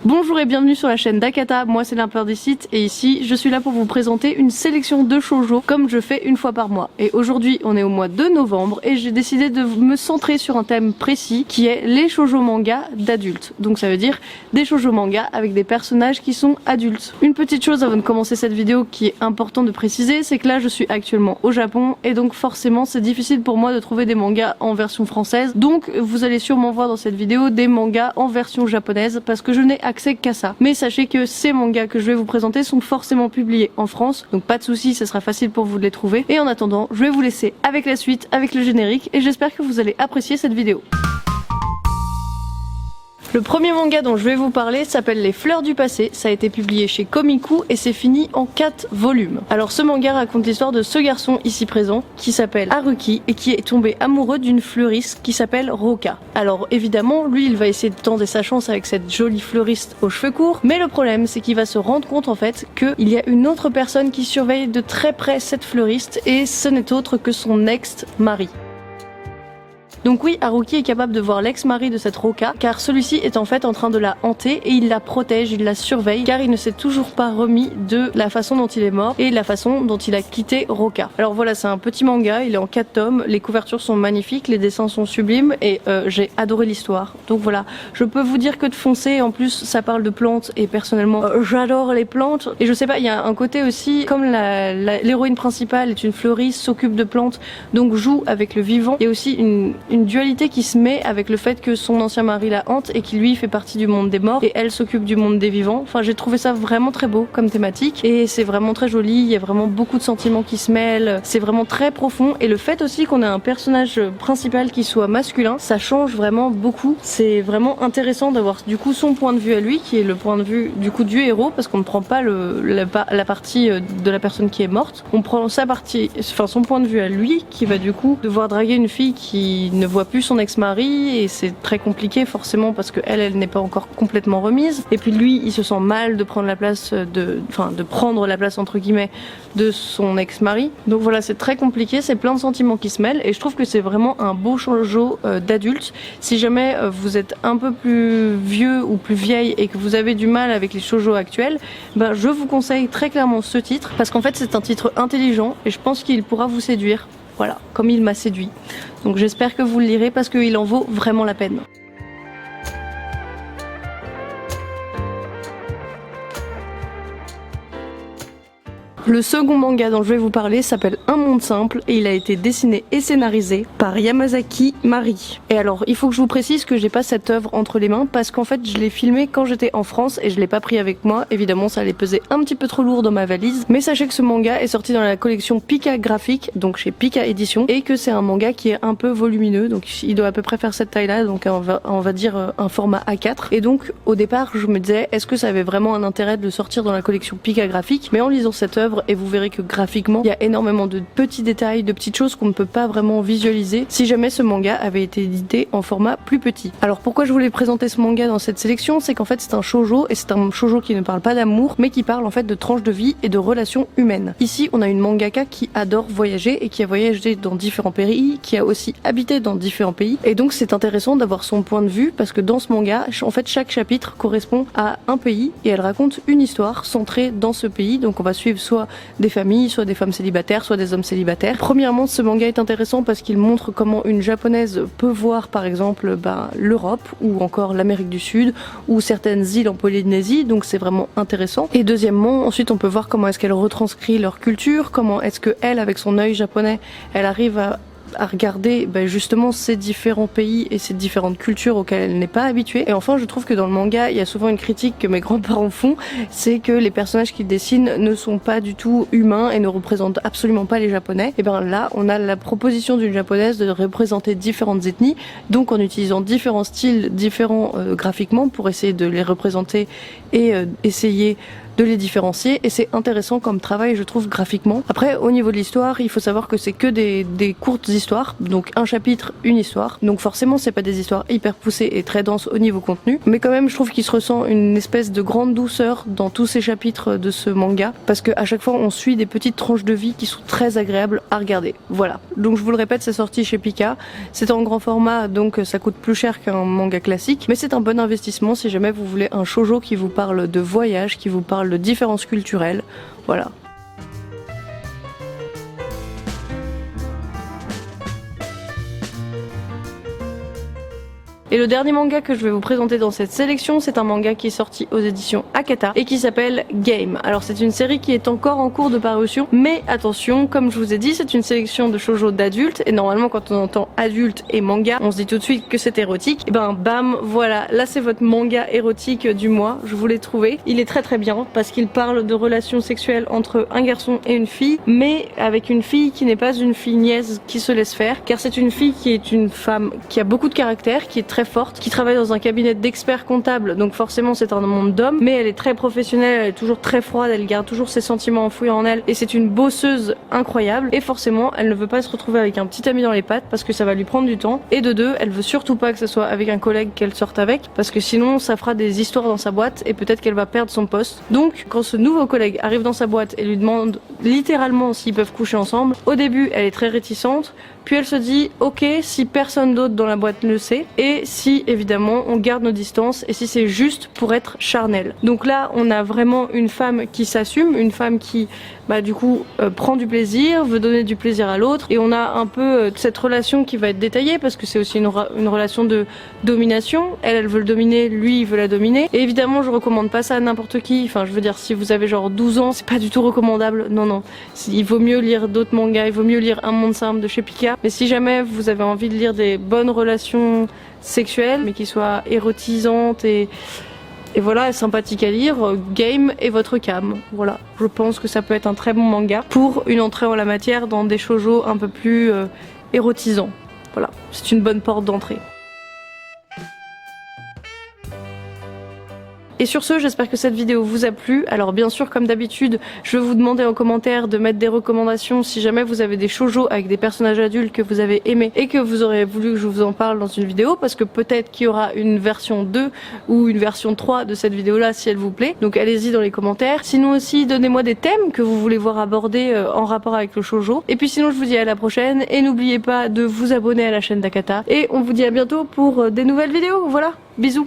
Bonjour et bienvenue sur la chaîne d'Akata, moi c'est l'Imperdicite et ici je suis là pour vous présenter une sélection de shoujo comme je fais une fois par mois. Et aujourd'hui on est au mois de novembre et j'ai décidé de me centrer sur un thème précis qui est les shoujo mangas d'adultes. Donc ça veut dire des shoujo mangas avec des personnages qui sont adultes. Une petite chose avant de commencer cette vidéo qui est important de préciser, c'est que là je suis actuellement au Japon et donc forcément c'est difficile pour moi de trouver des mangas en version française. Donc vous allez sûrement voir dans cette vidéo des mangas en version japonaise parce que je n'ai accès qu'à ça. Mais sachez que ces mangas que je vais vous présenter sont forcément publiés en France, donc pas de soucis, ce sera facile pour vous de les trouver. Et en attendant, je vais vous laisser avec la suite, avec le générique, et j'espère que vous allez apprécier cette vidéo. Le premier manga dont je vais vous parler s'appelle Les Fleurs du Passé, ça a été publié chez Komiku et c'est fini en 4 volumes. Alors ce manga raconte l'histoire de ce garçon ici présent qui s'appelle Haruki et qui est tombé amoureux d'une fleuriste qui s'appelle Roka. Alors évidemment, lui il va essayer de tenter sa chance avec cette jolie fleuriste aux cheveux courts, mais le problème c'est qu'il va se rendre compte en fait qu'il y a une autre personne qui surveille de très près cette fleuriste et ce n'est autre que son ex-mari. Donc oui, Haruki est capable de voir l'ex-mari de cette Roka, car celui-ci est en fait en train de la hanter et il la protège, il la surveille, car il ne s'est toujours pas remis de la façon dont il est mort et la façon dont il a quitté Roka. Alors voilà, c'est un petit manga, il est en 4 tomes, les couvertures sont magnifiques, les dessins sont sublimes et j'ai adoré l'histoire. Donc voilà, je peux vous dire que de foncer, en plus ça parle de plantes et personnellement j'adore les plantes. Et je sais pas, il y a un côté aussi, comme l'héroïne principale est une fleuriste, s'occupe de plantes, donc joue avec le vivant, il y a aussi une dualité qui se met avec le fait que son ancien mari la hante et qui lui fait partie du monde des morts et elle s'occupe du monde des vivants. Enfin j'ai trouvé ça vraiment très beau comme thématique et c'est vraiment très joli, il y a vraiment beaucoup de sentiments qui se mêlent, c'est vraiment très profond et le fait aussi qu'on ait un personnage principal qui soit masculin, ça change vraiment beaucoup. C'est vraiment intéressant d'avoir du coup son point de vue à lui qui est le point de vue du coup du héros parce qu'on ne prend pas la partie de la personne qui est morte, on prend sa partie, enfin son point de vue à lui qui va du coup devoir draguer une fille qui ne voit plus son ex-mari et c'est très compliqué forcément parce que elle n'est pas encore complètement remise et puis lui il se sent mal de prendre la place de prendre la place entre guillemets de son ex-mari. Donc voilà, c'est très compliqué, c'est plein de sentiments qui se mêlent et je trouve que c'est vraiment un beau shoujo d'adulte. Si jamais vous êtes un peu plus vieux ou plus vieille et que vous avez du mal avec les shoujo actuels, ben je vous conseille très clairement ce titre parce qu'en fait c'est un titre intelligent et je pense qu'il pourra vous séduire. Voilà, comme il m'a séduit. Donc j'espère que vous le lirez parce qu'il en vaut vraiment la peine. Le second manga dont je vais vous parler s'appelle Un monde simple et il a été dessiné et scénarisé par Yamazaki Mari. Et alors il faut que je vous précise que j'ai pas cette œuvre entre les mains parce qu'en fait je l'ai filmé quand j'étais en France et je l'ai pas pris avec moi. Évidemment ça allait peser un petit peu trop lourd dans ma valise. Mais sachez que ce manga est sorti dans la collection Pika Graphique, donc chez Pika Édition, et que c'est un manga qui est un peu volumineux, donc il doit à peu près faire cette taille là, donc on va dire un format A4. Et donc au départ je me disais est-ce que ça avait vraiment un intérêt de le sortir dans la collection Pika Graphique, mais en lisant cette œuvre et vous verrez que graphiquement il y a énormément de petits détails, de petites choses qu'on ne peut pas vraiment visualiser si jamais ce manga avait été édité en format plus petit. Alors pourquoi je voulais présenter ce manga dans cette sélection, c'est qu'en fait c'est un shoujo et c'est un shoujo qui ne parle pas d'amour mais qui parle en fait de tranches de vie et de relations humaines. Ici on a une mangaka qui adore voyager et qui a voyagé dans différents pays, qui a aussi habité dans différents pays et donc c'est intéressant d'avoir son point de vue parce que dans ce manga en fait chaque chapitre correspond à un pays et elle raconte une histoire centrée dans ce pays. Donc on va suivre soit des familles, soit des femmes célibataires, soit des hommes célibataires. Premièrement, ce manga est intéressant parce qu'il montre comment une japonaise peut voir par exemple l'Europe ou encore l'Amérique du Sud ou certaines îles en Polynésie, donc c'est vraiment intéressant. Et deuxièmement, ensuite on peut voir comment est-ce qu'elle retranscrit leur culture, comment est-ce que elle, avec son œil japonais, elle arrive à regarder justement ces différents pays et ces différentes cultures auxquelles elle n'est pas habituée. Et enfin je trouve que dans le manga il y a souvent une critique que mes grands-parents font, c'est que les personnages qu'ils dessinent ne sont pas du tout humains et ne représentent absolument pas les japonais. Et bien là on a la proposition d'une japonaise de représenter différentes ethnies, donc en utilisant différents styles, différents graphiquement pour essayer de les représenter et essayer de les différencier et c'est intéressant comme travail je trouve graphiquement. Après au niveau de l'histoire il faut savoir que c'est que des courtes histoires, donc un chapitre, une histoire. Donc forcément c'est pas des histoires hyper poussées et très denses au niveau contenu, mais quand même je trouve qu'il se ressent une espèce de grande douceur dans tous ces chapitres de ce manga, parce qu'à chaque fois on suit des petites tranches de vie qui sont très agréables à regarder. Voilà, donc je vous le répète, c'est sorti chez Pika, c'est en grand format donc ça coûte plus cher qu'un manga classique, mais c'est un bon investissement si jamais vous voulez un shoujo qui vous parle de voyage, qui vous parle de différences culturelles. Voilà. Et le dernier manga que je vais vous présenter dans cette sélection, c'est un manga qui est sorti aux éditions Akata et qui s'appelle Game. Alors c'est une série qui est encore en cours de parution, mais attention, comme je vous ai dit, c'est une sélection de shoujo d'adultes, et normalement quand on entend adulte et manga, on se dit tout de suite que c'est érotique. Et ben bam, voilà, là c'est votre manga érotique du mois, je vous l'ai trouvé. Il est très très bien parce qu'il parle de relations sexuelles entre un garçon et une fille, mais avec une fille qui n'est pas une fille niaise qui se laisse faire, car c'est une fille qui est une femme qui a beaucoup de caractère, qui est très forte, qui travaille dans un cabinet d'experts comptables, donc forcément c'est un monde d'hommes, mais elle est très professionnelle, elle est toujours très froide, elle garde toujours ses sentiments enfouis en elle, et c'est une bosseuse incroyable, et forcément elle ne veut pas se retrouver avec un petit ami dans les pattes, parce que ça va lui prendre du temps, et de deux, elle veut surtout pas que ce soit avec un collègue qu'elle sorte avec, parce que sinon ça fera des histoires dans sa boîte, et peut-être qu'elle va perdre son poste. Donc quand ce nouveau collègue arrive dans sa boîte et lui demande littéralement s'ils peuvent coucher ensemble, au début elle est très réticente, puis elle se dit ok si personne d'autre dans la boîte le sait, et si évidemment on garde nos distances, et si c'est juste pour être charnel. Donc là on a vraiment une femme qui s'assume, une femme qui du coup prend du plaisir, veut donner du plaisir à l'autre, et on a un peu cette relation qui va être détaillée parce que c'est aussi une relation de domination. Elle veut le dominer, lui il veut la dominer, et évidemment je recommande pas ça à n'importe qui, enfin je veux dire si vous avez genre 12 ans c'est pas du tout recommandable, non, il vaut mieux lire d'autres mangas, il vaut mieux lire Un Monde Simple de chez Pika, mais si jamais vous avez envie de lire des bonnes relations sexuelles mais qui soient érotisantes et voilà, sympathique à lire, Game est votre cam. Voilà, je pense que ça peut être un très bon manga pour une entrée en la matière dans des shoujo un peu plus érotisants. Voilà, c'est une bonne porte d'entrée. Et sur ce, j'espère que cette vidéo vous a plu. Alors bien sûr, comme d'habitude, je vais vous demander en commentaire de mettre des recommandations si jamais vous avez des shoujo avec des personnages adultes que vous avez aimés et que vous aurez voulu que je vous en parle dans une vidéo, parce que peut-être qu'il y aura une version 2 ou une version 3 de cette vidéo-là si elle vous plaît. Donc allez-y dans les commentaires. Sinon aussi, donnez-moi des thèmes que vous voulez voir abordés en rapport avec le shoujo. Et puis sinon, je vous dis à la prochaine et n'oubliez pas de vous abonner à la chaîne d'Akata. Et on vous dit à bientôt pour des nouvelles vidéos. Voilà, bisous.